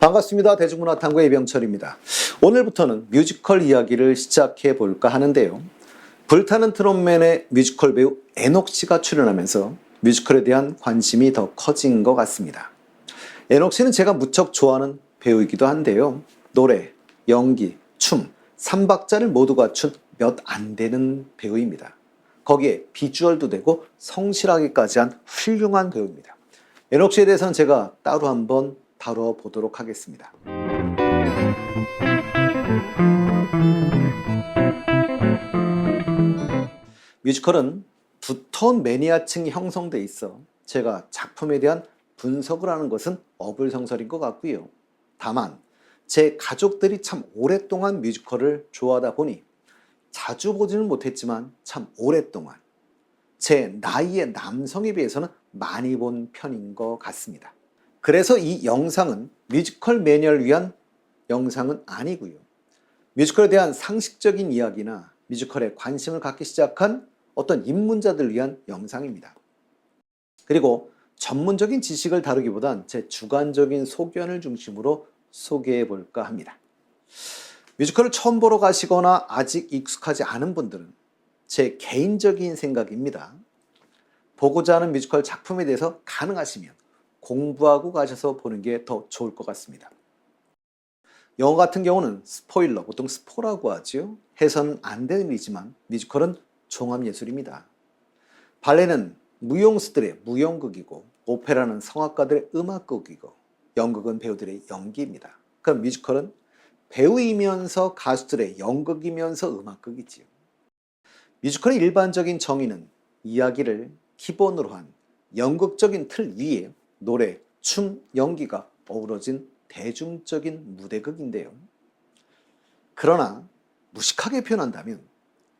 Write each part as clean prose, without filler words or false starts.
반갑습니다. 대중문화탐구의 이병철입니다. 오늘부터는 뮤지컬 이야기를 시작해 볼까 하는데요. 불타는 트롯맨의 뮤지컬 배우 애녹 씨가 출연하면서 뮤지컬에 대한 관심이 더 커진 것 같습니다. 애녹 씨는 제가 무척 좋아하는 배우이기도 한데요. 노래, 연기, 춤, 3박자를 모두 갖춘 몇 안 되는 배우입니다. 거기에 비주얼도 되고 성실하기까지 한 훌륭한 배우입니다. 애녹 씨에 대해서는 제가 따로 한번 다뤄보도록 하겠습니다. 뮤지컬은 두터운 매니아층이 형성돼 있어 제가 작품에 대한 분석을 하는 것은 어불성설인 것 같고요. 다만 제 가족들이 참 오랫동안 뮤지컬을 좋아하다 보니 자주 보지는 못했지만 참 오랫동안 제 나이의 남성에 비해서는 많이 본 편인 것 같습니다. 그래서 이 영상은 뮤지컬 매니아를 위한 영상은 아니고요. 뮤지컬에 대한 상식적인 이야기나 뮤지컬에 관심을 갖기 시작한 어떤 입문자들을 위한 영상입니다. 그리고 전문적인 지식을 다루기보단 제 주관적인 소견을 중심으로 소개해 볼까 합니다. 뮤지컬을 처음 보러 가시거나 아직 익숙하지 않은 분들은 제 개인적인 생각입니다. 보고자 하는 뮤지컬 작품에 대해서 가능하시면 공부하고 가셔서 보는 게 더 좋을 것 같습니다. 영화 같은 경우는 스포일러, 보통 스포라고 하죠. 해서는 안 되는 일이지만 뮤지컬은 종합예술입니다. 발레는 무용수들의 무용극이고 오페라는 성악가들의 음악극이고 연극은 배우들의 연기입니다. 그럼 뮤지컬은 배우이면서 가수들의 연극이면서 음악극이지요. 뮤지컬의 일반적인 정의는 이야기를 기본으로 한 연극적인 틀 위에 노래, 춤, 연기가 어우러진 대중적인 무대극인데요. 그러나 무식하게 표현한다면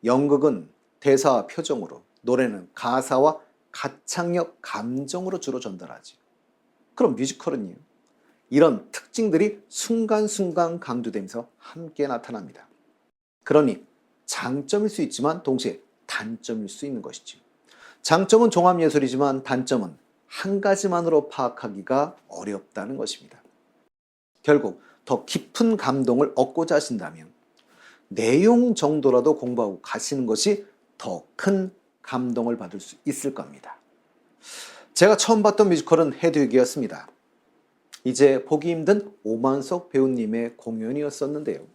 연극은 대사와 표정으로, 노래는 가사와 가창력, 감정으로 주로 전달하지. 그럼 뮤지컬은요? 이런 특징들이 순간순간 강조되면서 함께 나타납니다. 그러니 장점일 수 있지만 동시에 단점일 수 있는 것이죠. 장점은 종합예술이지만 단점은 한 가지만으로 파악하기가 어렵다는 것입니다. 결국 더 깊은 감동을 얻고자 하신다면 내용 정도라도 공부하고 가시는 것이 더 큰 감동을 받을 수 있을 겁니다. 제가 처음 봤던 뮤지컬은 헤드윅이었습니다. 이제 보기 힘든 오만석 배우님의 공연이었었는데요.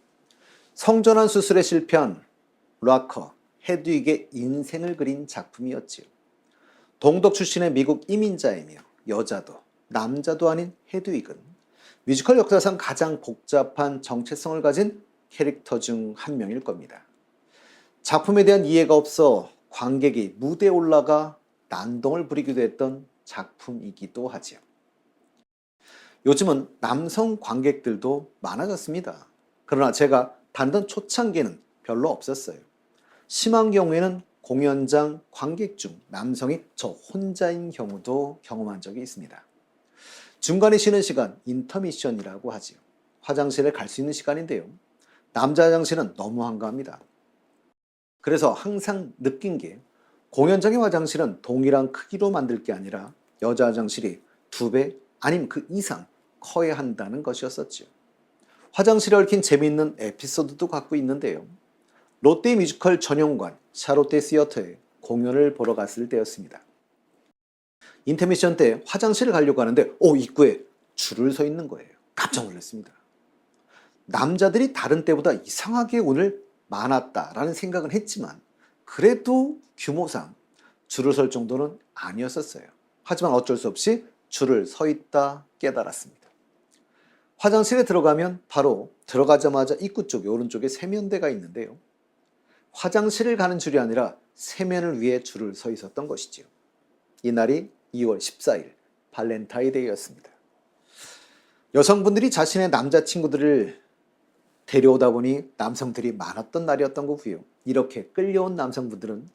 성전환 수술에 실패한 락커 헤드윅의 인생을 그린 작품이었지요. 동독 출신의 미국 이민자이며 여자도 남자도 아닌 헤드윅은 뮤지컬 역사상 가장 복잡한 정체성을 가진 캐릭터 중 한 명일 겁니다. 작품에 대한 이해가 없어 관객이 무대에 올라가 난동을 부리기도 했던 작품이기도 하지요. 요즘은 남성 관객들도 많아졌습니다. 그러나 제가 다니던 초창기에는 별로 없었어요. 심한 경우에는 공연장 관객 중 남성이 저 혼자인 경우도 경험한 적이 있습니다. 중간에 쉬는 시간, 인터미션이라고 하지요. 화장실에 갈 수 있는 시간인데요. 남자 화장실은 너무 한가합니다. 그래서 항상 느낀 게 공연장의 화장실은 동일한 크기로 만들 게 아니라 여자 화장실이 2배 아니면 그 이상 커야 한다는 것이었었죠. 화장실에 얽힌 재미있는 에피소드도 갖고 있는데요. 롯데 뮤지컬 전용관 샤롯데 시어터에 공연을 보러 갔을 때였습니다. 인터미션 때 화장실을 가려고 하는데 입구에 줄을 서 있는 거예요. 깜짝 놀랐습니다. 남자들이 다른 때보다 이상하게 오늘 많았다라는 생각은 했지만 그래도 규모상 줄을 설 정도는 아니었었어요. 하지만 어쩔 수 없이 줄을 서 있다 깨달았습니다. 화장실에 들어가면 바로 들어가자마자 입구 쪽에 오른쪽에 세면대가 있는데요. 화장실을 가는 줄이 아니라 세면을 위해 줄을 서 있었던 것이지요. 이날이 2월 14일 발렌타인데이였습니다. 여성분들이 자신의 남자친구들을 데려오다 보니 남성들이 많았던 날이었던 거고요. 이렇게 끌려온 남성분들은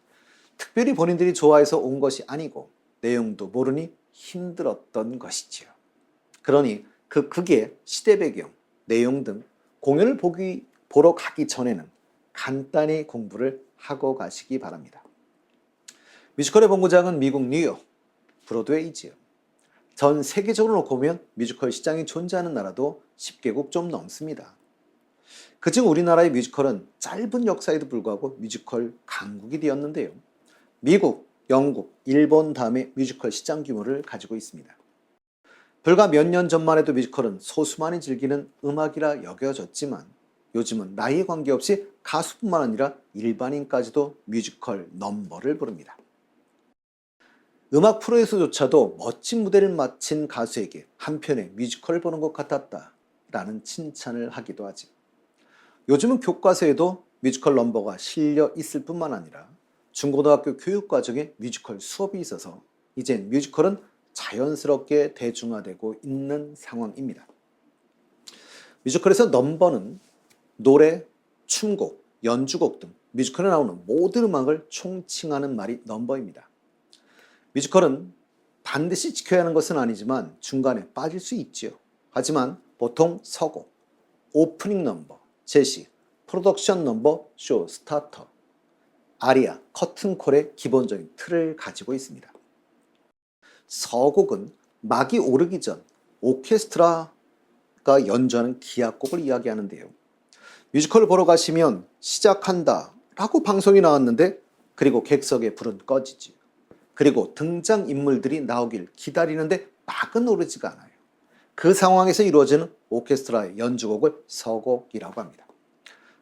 특별히 본인들이 좋아해서 온 것이 아니고 내용도 모르니 힘들었던 것이지요. 그러니 그 극의 시대 배경, 내용 등 공연을 보러 가기 전에는 간단히 공부를 하고 가시기 바랍니다. 뮤지컬의 본고장은 미국 뉴욕 브로드웨이지요. 전 세계적으로 놓고 보면 뮤지컬 시장이 존재하는 나라도 10개국 좀 넘습니다. 그중 우리나라의 뮤지컬은 짧은 역사에도 불구하고 뮤지컬 강국이 되었는데요. 미국, 영국, 일본 다음에 뮤지컬 시장 규모를 가지고 있습니다. 불과 몇 년 전만 해도 뮤지컬은 소수만이 즐기는 음악이라 여겨졌지만 요즘은 나이에 관계없이 가수뿐만 아니라 일반인까지도 뮤지컬 넘버를 부릅니다. 음악 프로에서조차도 멋진 무대를 마친 가수에게 한편의 뮤지컬을 보는 것 같았다 라는 칭찬을 하기도 하지. 요즘은 교과서에도 뮤지컬 넘버가 실려 있을 뿐만 아니라 중고등학교 교육과정에 뮤지컬 수업이 있어서 이젠 뮤지컬은 자연스럽게 대중화되고 있는 상황입니다. 뮤지컬에서 넘버는 노래, 춤곡, 연주곡 등 뮤지컬에 나오는 모든 음악을 총칭하는 말이 넘버입니다. 뮤지컬은 반드시 지켜야 하는 것은 아니지만 중간에 빠질 수 있지요. 하지만 보통 서곡, 오프닝 넘버, 제시, 프로덕션 넘버, 쇼 스타터, 아리아, 커튼콜의 기본적인 틀을 가지고 있습니다. 서곡은 막이 오르기 전 오케스트라가 연주하는 기악곡을 이야기하는데요. 뮤지컬을 보러 가시면 시작한다 라고 방송이 나왔는데 그리고 객석의 불은 꺼지지. 그리고 등장인물들이 나오길 기다리는데 막은 오르지가 않아요. 그 상황에서 이루어지는 오케스트라의 연주곡을 서곡이라고 합니다.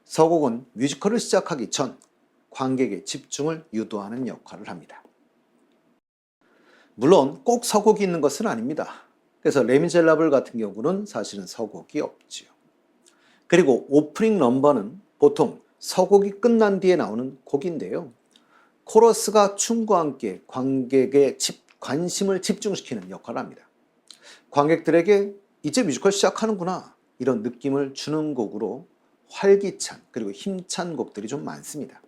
서곡은 뮤지컬을 시작하기 전 관객의 집중을 유도하는 역할을 합니다. 물론 꼭 서곡이 있는 것은 아닙니다. 그래서 레미젤라블 같은 경우는 사실은 서곡이 없지요. 그리고 오프닝 넘버는 보통 서곡이 끝난 뒤에 나오는 곡인데요. 코러스가 춤과 함께 관객의 관심을 집중시키는 역할을 합니다. 관객들에게 이제 뮤지컬 시작하는구나 이런 느낌을 주는 곡으로 활기찬 그리고 힘찬 곡들이 좀 많습니다.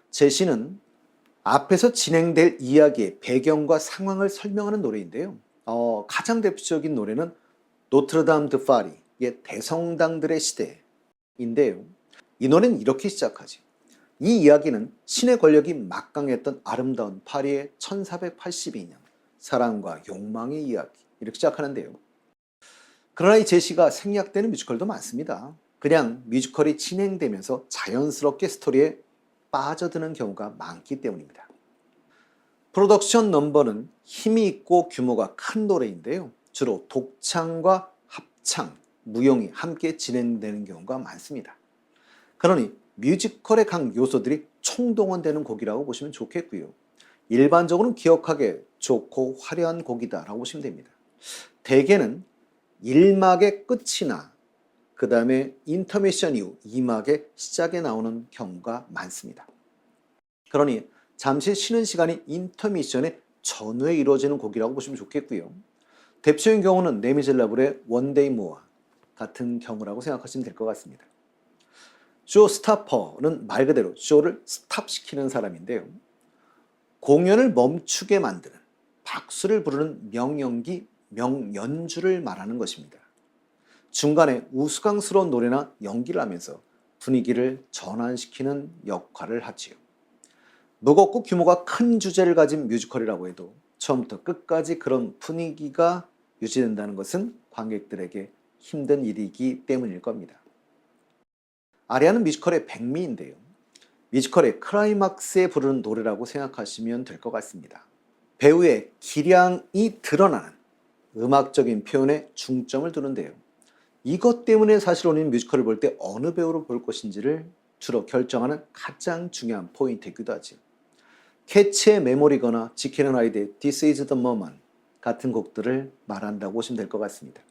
제시는 앞에서 진행될 이야기의 배경과 상황을 설명하는 노래인데요. 가장 대표적인 노래는 노트르담 드 파리의 대성당들의 시대인데요. 이 노래는 이렇게 시작하지. 이 이야기는 신의 권력이 막강했던 아름다운 파리의 1482년 사랑과 욕망의 이야기 이렇게 시작하는데요. 그러나 이 제시가 생략되는 뮤지컬도 많습니다. 그냥 뮤지컬이 진행되면서 자연스럽게 스토리에 빠져드는 경우가 많기 때문입니다. 프로덕션 넘버는 힘이 있고 규모가 큰 노래인데요. 주로 독창과 합창, 무용이 함께 진행되는 경우가 많습니다. 그러니 뮤지컬의 각 요소들이 총동원되는 곡이라고 보시면 좋겠고요. 일반적으로는 기억하기 좋고 화려한 곡이다라고 보시면 됩니다. 대개는 1막의 끝이나 그 다음에 인터미션 이후 2막의 시작에 나오는 경우가 많습니다. 그러니 잠시 쉬는 시간이 인터미션의 전후에 이루어지는 곡이라고 보시면 좋겠고요. 대표적인 경우는 레미젤라블의 원데이 모어 같은 경우라고 생각하시면 될 것 같습니다. 쇼 스타퍼는 말 그대로 쇼를 스탑시키는 사람인데요. 공연을 멈추게 만드는 박수를 부르는 명연기, 명연주를 말하는 것입니다. 중간에 우스꽝스러운 노래나 연기를 하면서 분위기를 전환시키는 역할을 하지요. 무겁고 규모가 큰 주제를 가진 뮤지컬이라고 해도 처음부터 끝까지 그런 분위기가 유지된다는 것은 관객들에게 힘든 일이기 때문일 겁니다. 아리아는 뮤지컬의 백미인데요. 뮤지컬의 클라이막스에 부르는 노래라고 생각하시면 될 것 같습니다. 배우의 기량이 드러나는 음악적인 표현에 중점을 두는데요. 이것 때문에 사실 우리는 뮤지컬을 볼 때 어느 배우로 볼 것인지를 주로 결정하는 가장 중요한 포인트이기도 하죠. 캐치의 메모리거나 지키는 아이들의 This is the moment 같은 곡들을 말한다고 보시면 될 것 같습니다.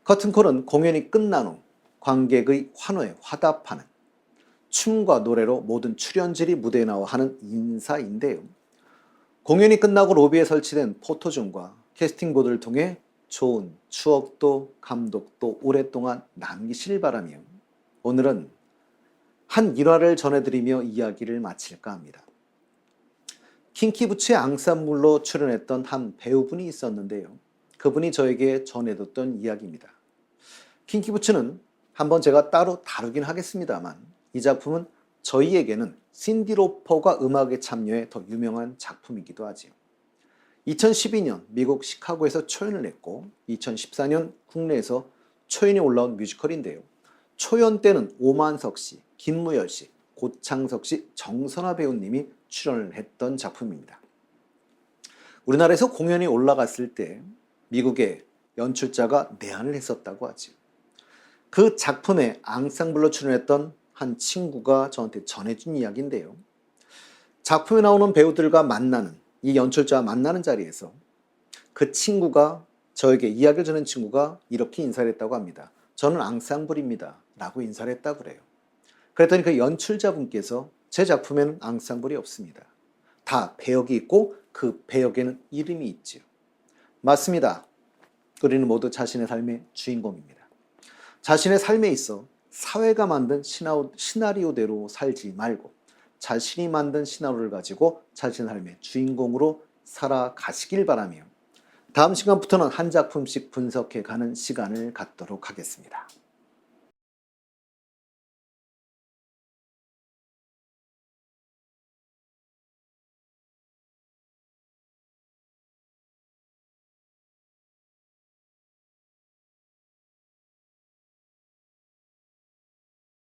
커튼콜은 공연이 끝난 후 관객의 환호에 화답하는 춤과 노래로 모든 출연진이 무대에 나와 하는 인사인데요. 공연이 끝나고 로비에 설치된 포토존과 캐스팅보드를 통해 좋은 추억도 감독도 오랫동안 남기시길 바라며 오늘은 한 일화를 전해드리며 이야기를 마칠까 합니다. 킹키부츠의 앙상블로 출연했던 한 배우분이 있었는데요. 그분이 저에게 전해뒀던 이야기입니다. 킹키부츠는 한번 제가 따로 다루긴 하겠습니다만 이 작품은 저희에게는 신디 로퍼가 음악에 참여해 더 유명한 작품이기도 하지요. 2012년 미국 시카고에서 초연을 했고 2014년 국내에서 초연이 올라온 뮤지컬인데요. 초연 때는 오만석 씨, 김무열 씨, 고창석 씨, 정선화 배우님이 출연을 했던 작품입니다. 우리나라에서 공연이 올라갔을 때 미국의 연출자가 내한을 했었다고 하죠. 그 작품에 앙상블로 출연했던 한 친구가 저한테 전해준 이야기인데요. 작품에 나오는 배우들과 만나는, 이 연출자와 만나는 자리에서 그 친구가, 저에게 이야기를 전한 친구가 이렇게 인사를 했다고 합니다. 저는 앙상블입니다 라고 인사를 했다고 그래요. 그랬더니 그 연출자분께서 제 작품에는 앙상블이 없습니다. 다 배역이 있고 그 배역에는 이름이 있지요. 맞습니다. 우리는 모두 자신의 삶의 주인공입니다. 자신의 삶에 있어 사회가 만든 시나리오대로 살지 말고 자신이 만든 시나리오를 가지고 자신의 삶의 주인공으로 살아가시길 바라며 다음 시간부터는 한 작품씩 분석해 가는 시간을 갖도록 하겠습니다.